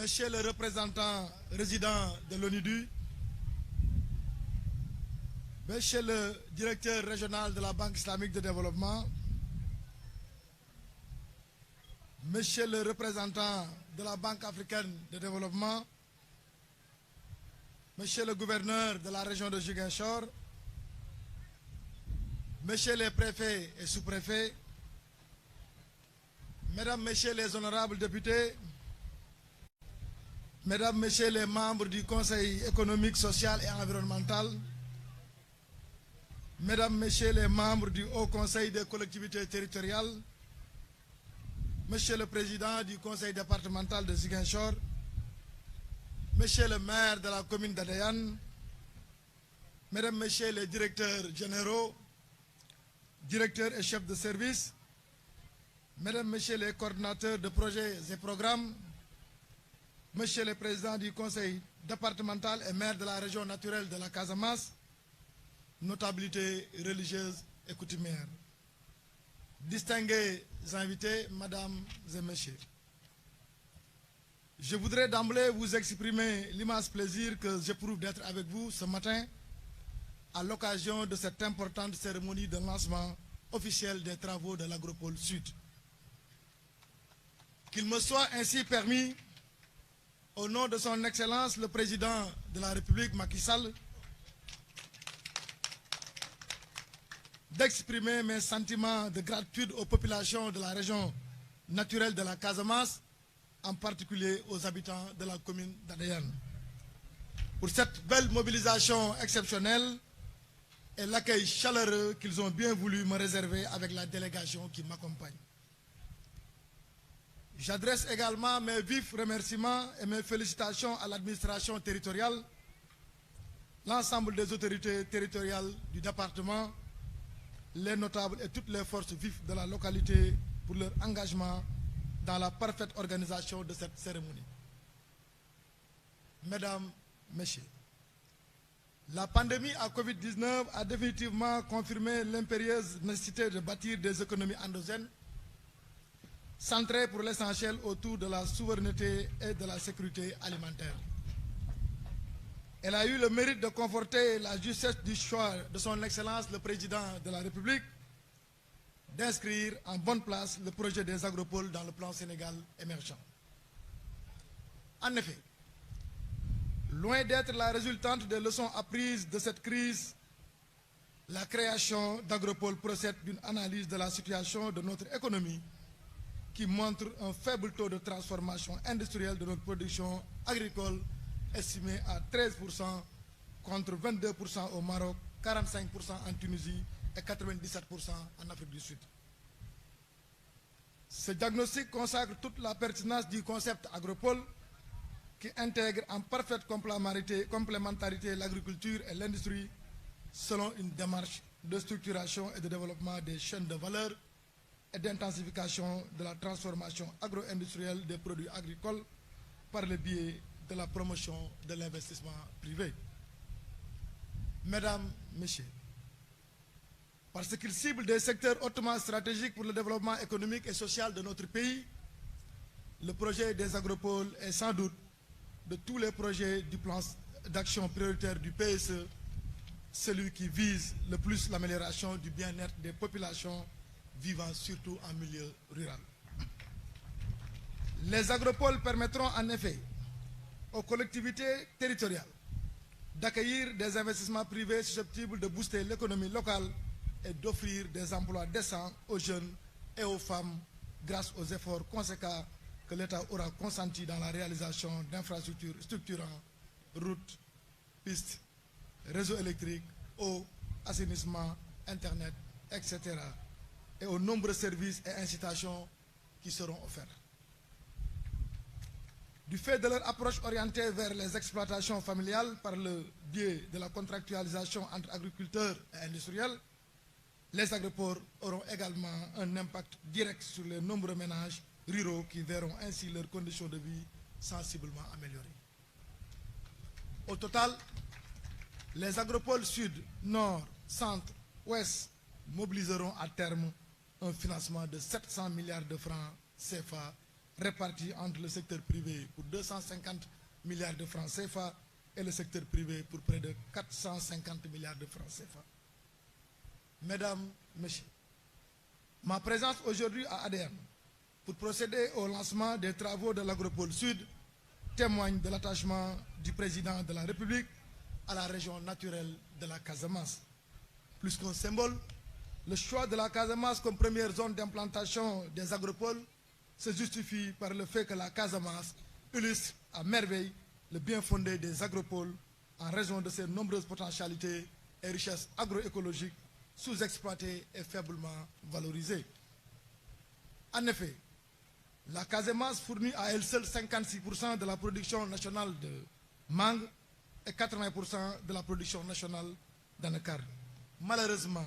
Monsieur le représentant résident de l'ONUDU, Monsieur le directeur régional de la Banque islamique de développement, Monsieur le représentant de la Banque africaine de développement, Monsieur le gouverneur de la région de Ziguinchor, Messieurs les préfets et sous-préfets, Mesdames, Messieurs les honorables députés, Mesdames, Messieurs les membres du Conseil économique, social et environnemental, Mesdames, Messieurs les membres du Haut Conseil des collectivités territoriales, Monsieur le Président du Conseil départemental de Ziguinchor, Monsieur le maire de la commune d'Adéane, Mesdames, Messieurs les directeurs généraux, directeurs et chefs de service, Mesdames, Messieurs les coordinateurs de projets et programmes, Monsieur le Président du Conseil départemental et maire de la région naturelle de la Casamance, notabilités religieuses et coutumières, distingués invités, Mesdames et Messieurs. Je voudrais d'emblée vous exprimer l'immense plaisir que j'éprouve d'être avec vous ce matin à l'occasion de cette importante cérémonie de lancement officiel des travaux de l'Agropole Sud. Qu'il me soit ainsi permis, au nom de son Excellence le Président de la République Macky Sall, d'exprimer mes sentiments de gratitude aux populations de la région naturelle de la Casamance, en particulier aux habitants de la commune d'Adéane, pour cette belle mobilisation exceptionnelle et l'accueil chaleureux qu'ils ont bien voulu me réserver avec la délégation qui m'accompagne. J'adresse également mes vifs remerciements et mes félicitations à l'administration territoriale, l'ensemble des autorités territoriales du département, les notables et toutes les forces vives de la localité pour leur engagement dans la parfaite organisation de cette cérémonie. Mesdames, Messieurs, la pandémie à Covid-19 a définitivement confirmé l'impérieuse nécessité de bâtir des économies endogènes centrées pour l'essentiel autour de la souveraineté et de la sécurité alimentaire. Elle a eu le mérite de conforter la justesse du choix de son Excellence le Président de la République d'inscrire en bonne place le projet des agropoles dans le plan Sénégal émergent. En effet, loin d'être la résultante des leçons apprises de cette crise, la création d'agropoles procède d'une analyse de la situation de notre économie qui montre un faible taux de transformation industrielle de notre production agricole estimé à 13% contre 22% au Maroc, 45% en Tunisie et 97% en Afrique du Sud. Ce diagnostic consacre toute la pertinence du concept agropole qui intègre en parfaite complémentarité l'agriculture et l'industrie selon une démarche de structuration et de développement des chaînes de valeur et d'intensification de la transformation agro-industrielle des produits agricoles par le biais de la promotion de l'investissement privé. Mesdames, Messieurs, parce qu'il cible des secteurs hautement stratégiques pour le développement économique et social de notre pays, le projet des agropoles est sans doute de tous les projets du plan d'action prioritaire du PSE, celui qui vise le plus l'amélioration du bien-être des populations vivant surtout en milieu rural. Les agropoles permettront en effet aux collectivités territoriales d'accueillir des investissements privés susceptibles de booster l'économie locale et d'offrir des emplois décents aux jeunes et aux femmes grâce aux efforts conséquents que l'État aura consentis dans la réalisation d'infrastructures structurant routes, pistes, réseaux électriques, eau, assainissement, Internet, etc. et aux nombreux services et incitations qui seront offerts. Du fait de leur approche orientée vers les exploitations familiales par le biais de la contractualisation entre agriculteurs et industriels, les agropoles auront également un impact direct sur les nombreux ménages ruraux qui verront ainsi leurs conditions de vie sensiblement améliorées. Au total, les agropoles sud, nord, centre, ouest mobiliseront à terme un financement de 700 milliards de francs CFA répartis entre le secteur privé pour 250 milliards de francs CFA et le secteur privé pour près de 450 milliards de francs CFA. Mesdames, Messieurs, ma présence aujourd'hui à ADN pour procéder au lancement des travaux de l'Agropole Sud témoigne de l'attachement du président de la République à la région naturelle de la Casamance. Plus qu'un symbole, le choix de la Casamance comme première zone d'implantation des agropoles se justifie par le fait que la Casamance illustre à merveille le bien fondé des agropoles en raison de ses nombreuses potentialités et richesses agroécologiques sous-exploitées et faiblement valorisées. En effet, la Casamance fournit à elle seule 56% de la production nationale de mangue et 80% de la production nationale d'anacarde. Malheureusement,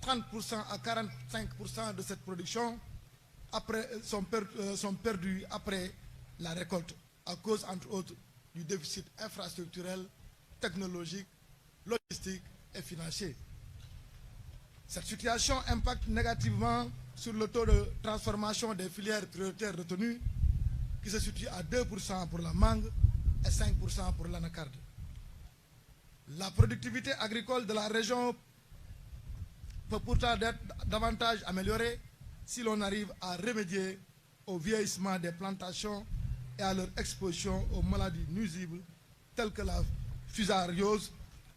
30% à 45% de cette production sont perdus après la récolte à cause, entre autres, du déficit infrastructurel, technologique, logistique et financier. Cette situation impacte négativement sur le taux de transformation des filières prioritaires retenues, qui se situe à 2% pour la mangue et 5% pour l'anacarde. La productivité agricole de la région peut pourtant être davantage améliorée si l'on arrive à remédier au vieillissement des plantations et à leur exposition aux maladies nuisibles telles que la fusariose,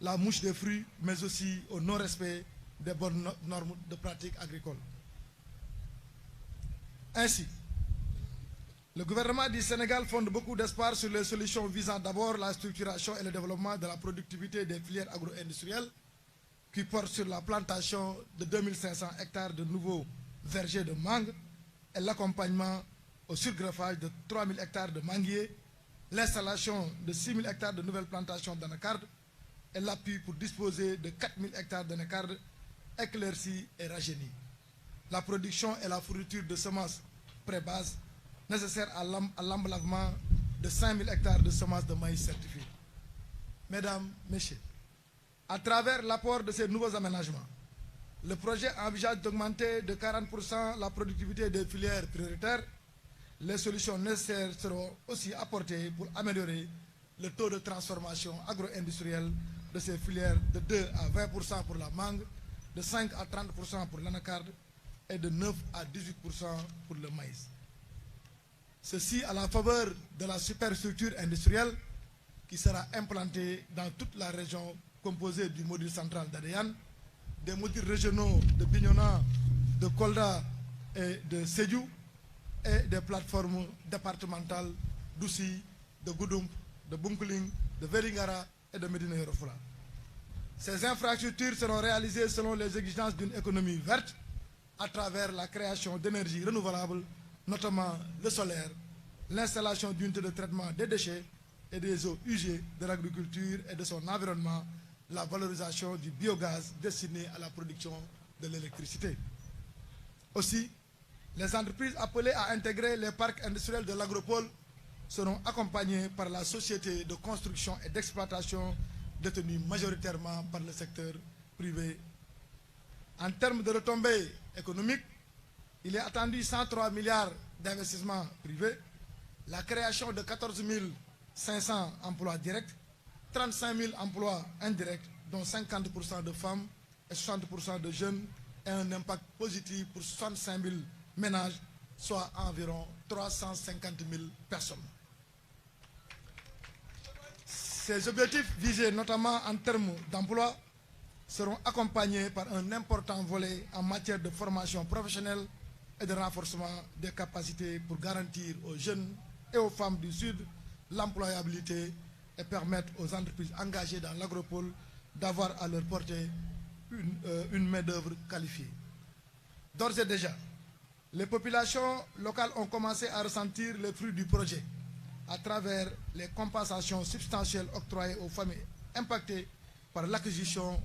la mouche des fruits, mais aussi au non-respect des bonnes normes de pratique agricole. Ainsi, le gouvernement du Sénégal fonde beaucoup d'espoir sur les solutions visant d'abord la structuration et le développement de la productivité des filières agro-industrielles qui portent sur la plantation de 2500 hectares de nouveaux vergers de mangue et l'accompagnement au surgreffage de 3000 hectares de manguiers, l'installation de 6000 hectares de nouvelles plantations d'anacarde et l'appui pour disposer de 4000 hectares d'anacarde éclaircis et rajeunis. La production et la fourniture de semences pré-base nécessaires à l'emblavement de 5000 hectares de semences de maïs certifiées. Mesdames, Messieurs, à travers l'apport de ces nouveaux aménagements, le projet envisage d'augmenter de 40% la productivité des filières prioritaires. Les solutions nécessaires seront aussi apportées pour améliorer le taux de transformation agro-industrielle de ces filières de 2 à 20% pour la mangue, de 5 à 30% pour l'anacarde et de 9 à 18% pour le maïs. Ceci à la faveur de la superstructure industrielle qui sera implantée dans toute la région composée du module central d'Adéane, des modules régionaux de Bignona, de Kolda et de Sédhiou et des plateformes départementales d'Oussy, de Goudomp, de Bunkiling, de Vélingara et de Médina Yoro Foulah. Ces infrastructures seront réalisées selon les exigences d'une économie verte à travers la création d'énergies renouvelables, notamment le solaire, l'installation d'unités de traitement des déchets et des eaux usées de l'agriculture et de son environnement, la valorisation du biogaz destiné à la production de l'électricité. Aussi, les entreprises appelées à intégrer les parcs industriels de l'agropole seront accompagnées par la société de construction et d'exploitation détenue majoritairement par le secteur privé. En termes de retombées économiques, il est attendu 103 milliards d'investissements privés, la création de 14 500 emplois directs, 35 000 emplois indirects, dont 50% de femmes et 60% de jeunes, et un impact positif pour 65 000 ménages, soit environ 350 000 personnes. Ces objectifs visés notamment en termes d'emploi seront accompagnés par un important volet en matière de formation professionnelle et de renforcement des capacités pour garantir aux jeunes et aux femmes du Sud l'employabilité et permettre aux entreprises engagées dans l'agropole d'avoir à leur portée une main-d'œuvre qualifiée. D'ores et déjà, les populations locales ont commencé à ressentir les fruits du projet à travers les compensations substantielles octroyées aux familles impactées par l'acquisition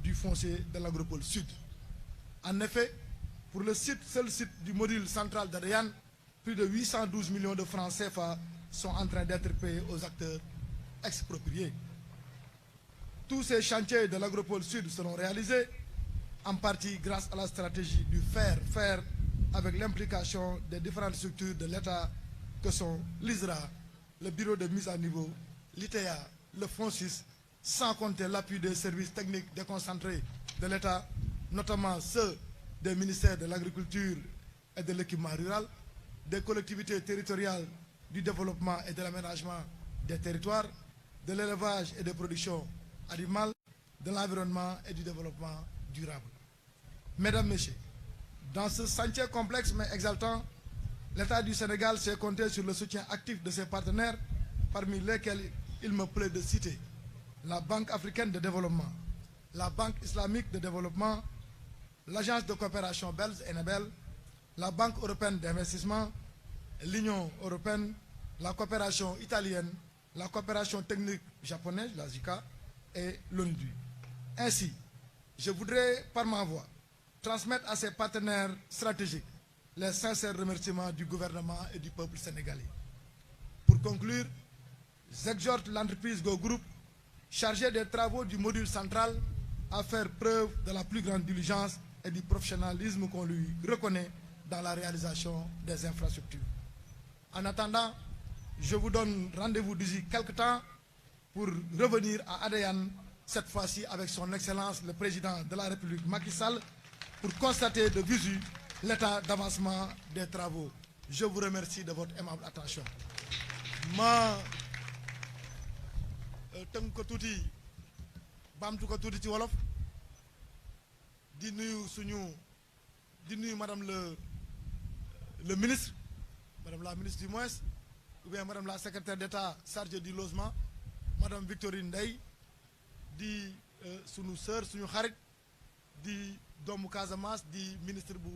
du foncier de l'agropole Sud. En effet, pour le seul site du module central d'Adéane, plus de 812 millions de francs CFA sont en train d'être payés aux acteurs expropriés. Tous ces chantiers de l'agropole Sud seront réalisés en partie grâce à la stratégie du faire avec l'implication des différentes structures de l'État que sont l'ISRA, le bureau de mise à niveau, l'ITEA, le FONSIS, sans compter l'appui des services techniques déconcentrés de l'État, notamment ceux des ministères de l'Agriculture et de l'Équipement rural, des collectivités territoriales du développement et de l'aménagement des territoires, de l'élevage et des productions animales, de l'environnement et du développement durable. Mesdames, Messieurs, dans ce chantier complexe mais exaltant, l'État du Sénégal s'est compté sur le soutien actif de ses partenaires, parmi lesquels il me plaît de citer la Banque africaine de développement, la Banque islamique de développement, l'Agence de coopération belge ENABEL, la Banque européenne d'investissement, l'Union européenne, la coopération italienne, la coopération technique japonaise, la JICA, et l'ONUDI. Ainsi, je voudrais, par ma voix, transmettre à ces partenaires stratégiques les sincères remerciements du gouvernement et du peuple sénégalais. Pour conclure, j'exhorte l'entreprise Go Group, chargée des travaux du module central, à faire preuve de la plus grande diligence et du professionnalisme qu'on lui reconnaît dans la réalisation des infrastructures. En attendant, je vous donne rendez-vous d'ici quelques temps pour revenir à Adéane, cette fois-ci avec son Excellence le Président de la République Macky Sall, pour constater de visu l'état d'avancement des travaux. Je vous remercie de votre aimable attention. ma tënk ko tuuti baamtu ko tuuti ci wolof di nuyu madame le ministre, madame la ministre du moins, ou bien madame la secrétaire d'État chargée du logement, madame Victorine Ndeye, di sunu sœur suñu xarit di doomu Casamance, di ministre bu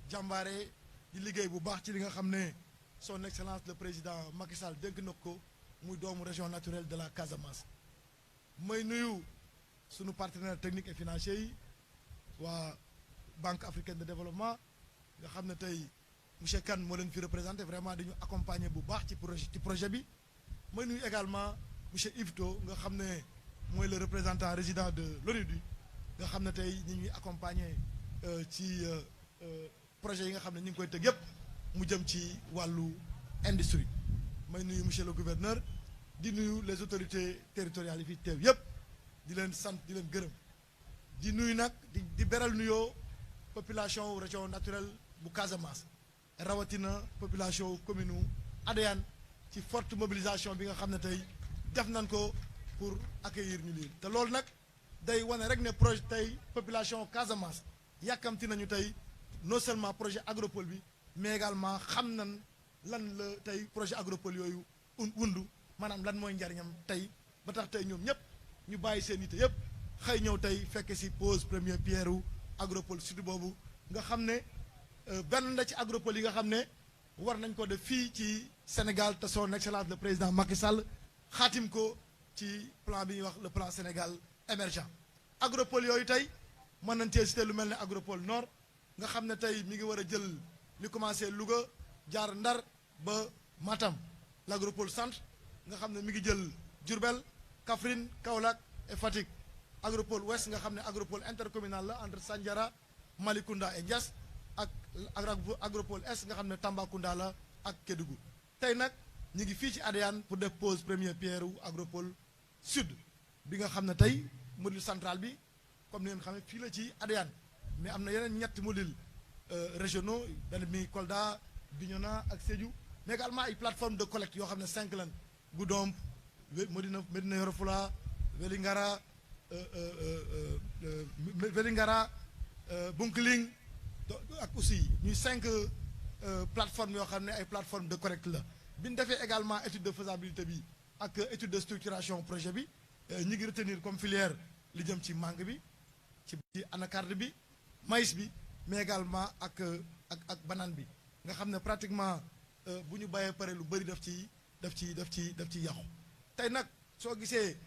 jàmbaare di liggéey bu baax ci li nga xam ne son excellence le président Macky Sall dénk na ko muy doomu région naturelle de la Casamance. may nuyu sunu partenaires techniques et financiers yi waa Banque africaine de développement nga xam ne tey monsieur Kane moo leen fi représenté, vraiment dañu accompagner bu baax ci projet bi. may nuyu également monsieur Yvetot nga xam ne mooy le représentant résident de l'ONUDI nga xam ne tey ñi ñuy accompagner ci projet yi nga xam ne ñu ngi koy teg yëpp mu jëm ci wàllu industrie. may nuyu monsieur le gouverneur, di nuyu les autorités territoriales yi fi teew yëpp, di leen sant di leen gërëm, di nuyu nag di beral nuyoo population région naturelle bu Casamance, rawatina population commune Adéane ci forte mobilisation bi nga xam ne tey def nañ ko pour accueillir ñu lii. te loolu nag day wane rek ne projet tey population Casamance yàkkamti nañu tey non seulement projet agropole bi, mais également xam nañ lan la tey projet agropole yooyu wundu, maanaam lan mooy njariñam tey ba tax tey ñoom ñëpp ñu bàyyi seen yite yëpp xëy ñëw tey fekke si pose première pierre u agropole sud boobu nga xam ne benn la ci agropole yi nga xam ne war nañ ko def fii ci Sénégal te son excellence le président Macky Sall xaatim ko ci plan bi ñuy wax le plan Sénégal émergent. agropole yooyu tey mën nañ cee cité lu mel ne agropole nord nga xam ne tey mi ngi war a jël li commencé Louga jaar Ndar ba Matam. l'agropole centre nga xam ne mi ngi jël Diourbel, Kaffrine, Kaolack et Fatick. agropole ouest nga xam ne agropole intercommunal la entre Sandiara, Malicounda et Diass, ak agropole est nga xam ne Tambacounda la ak Kédougou. tey nag ñu ngi fii ci Adéane pour def pose première pierre wu agropole sud bi nga xam ne tey module central bi comme ni ngeen xam ne fii la ci Adéane, mais am na yeneen ñetti modules régionaux, benn bi Kolda, Bignona ak Sédhiou, mais également ay plateforme de collecte yoo xam ne 5 lan: Goudomp, Médina Yoro Fula, Vélingara, Bounkiling ak aussi ñuy 5 plateformes yoo xam ne ay plateformes de collecte la. bi ñu defee également étude de faisabilité bi ak étude de structuration projet bi, ñi ngi retenir comme filière li jëm ci mangue bi, ci anacarde bi, maïs bi, mais également ak banane bi nga xam ne pratiquement bu ñu bàyyee pare lu bëri daf ci yàqu. tey nag soo gisee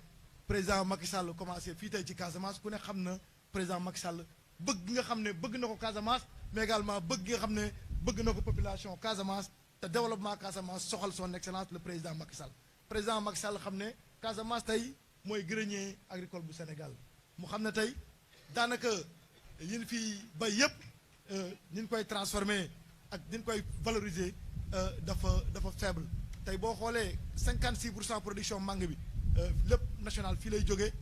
président Macky Sall commencé fii tey ci Casamance, ku ne xam na président Macky Sall bëgg nga xam ne bëgg na ko Casamance, mais également bëgg nga xam ne bëgg na ko population Casamance, te développement Casamance soxal son excellence le président Macky Sall. président Macky Sall xam ne Casamance tey mooy grenier agricole bu Sénégal, mu xam ne tey daanaka yi ñu fi bay yëpp ñu koy transformer ak ñu koy valoriser dafa faible tey boo xoolee 56% production mangue bi lépp national fii lay jógee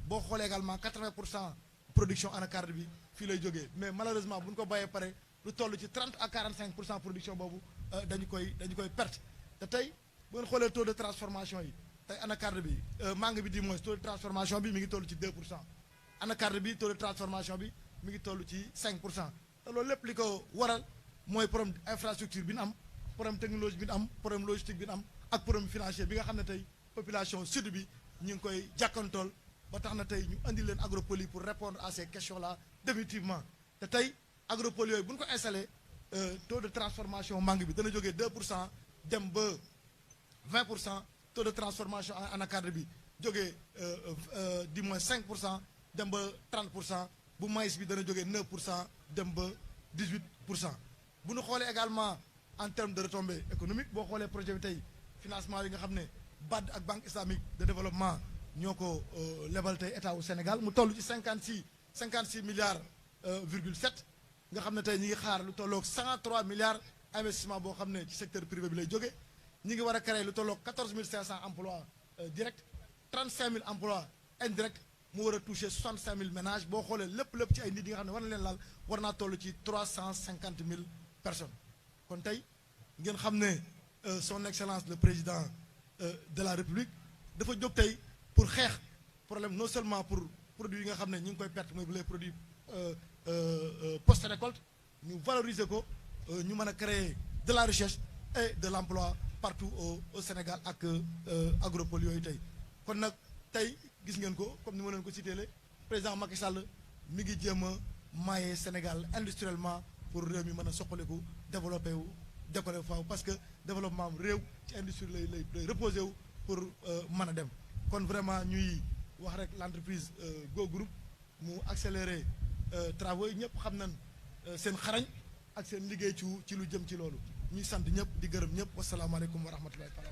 boo xoolee également 80% production anacarde bi fii lay jógee mais malheureusement bu ñu ko bàyyee pare lu toll ci 30 à 45% production boobu dañu koy perte te tey bu ngeen xoolee taux de transformation yi tey anacarde bi mangue bi di moins taux de transformation bi mi ngi toll ci 2%. anacarde bi taux de transformation bi mi ngi toll ci 5% te loolu lépp li ko waral mooy problème infrastructure bi ñu am problème technologie bi ñu am problème logistique bi ñu am ak problème financier bi nga xam ne tey population sud bi ñu ngi koy jàkkantool ba tax na tey ñu andi leen Agropoli pour répondre à ces questions là définitivement te tey Agropoli yooyu bu ñu ko installé taux de transformation mangue bi dana jógee 2% dem ba 20%, taux de transformation anacarde bi jógee du moins 5%. dem ba 30% bu maïs bi dana jógee 9% dem ba 18%. bu ñu xoolee également en termes de retombées économiques boo xoolee projet bi tey financement yi nga xam ne BAD ak banque islamique de développement ñoo ko lebal tey état wu Sénégal mu toll ci 56 milliards virgule 7 nga xam ne tey ñi ngi xaar lu tolloog 103 milliards investissement boo xam ne ci secteur privé bi lay jóge ñi ngi war a créer lu tolloog 14 500 emplois directs 35 000 emplois indirects mu war a toucher 65 000 ménages boo xoolee lépp ci ay nit yi nga xam ne war na leen laal war naa toll ci 350 000 personnes kon tey ngeen xam ne son excellence le président de la république dafa jóg tey pour xeex problème non seulement pour produits yi nga xam ne ñu ngi koy perte mooy les produits post récolte ñu valoriser ko ñu mën a créer de la recherche et de l'emploi partout au Sénégal ak Agropoli yooyu tey kon nag tey gis ngeen ko comme ni ma leen ko cité le président Macky Sall mi ngi jéem a maaye Sénégal industriellement pour réew mi mën a soqaliku développé wu décoller faaw parce que développement am réew ci industrie lay reposé wu pour mën a dem kon vraiment ñuy wax rek l'entreprise Go Group mu accélérer travaux yi ñëpp xam nañ seen xarañ ak seen liggéey ci lu jëm ci loolu ñuy sant ñëpp di gërëm ñëpp wasalaamaaleykum wa rahmatullahi taala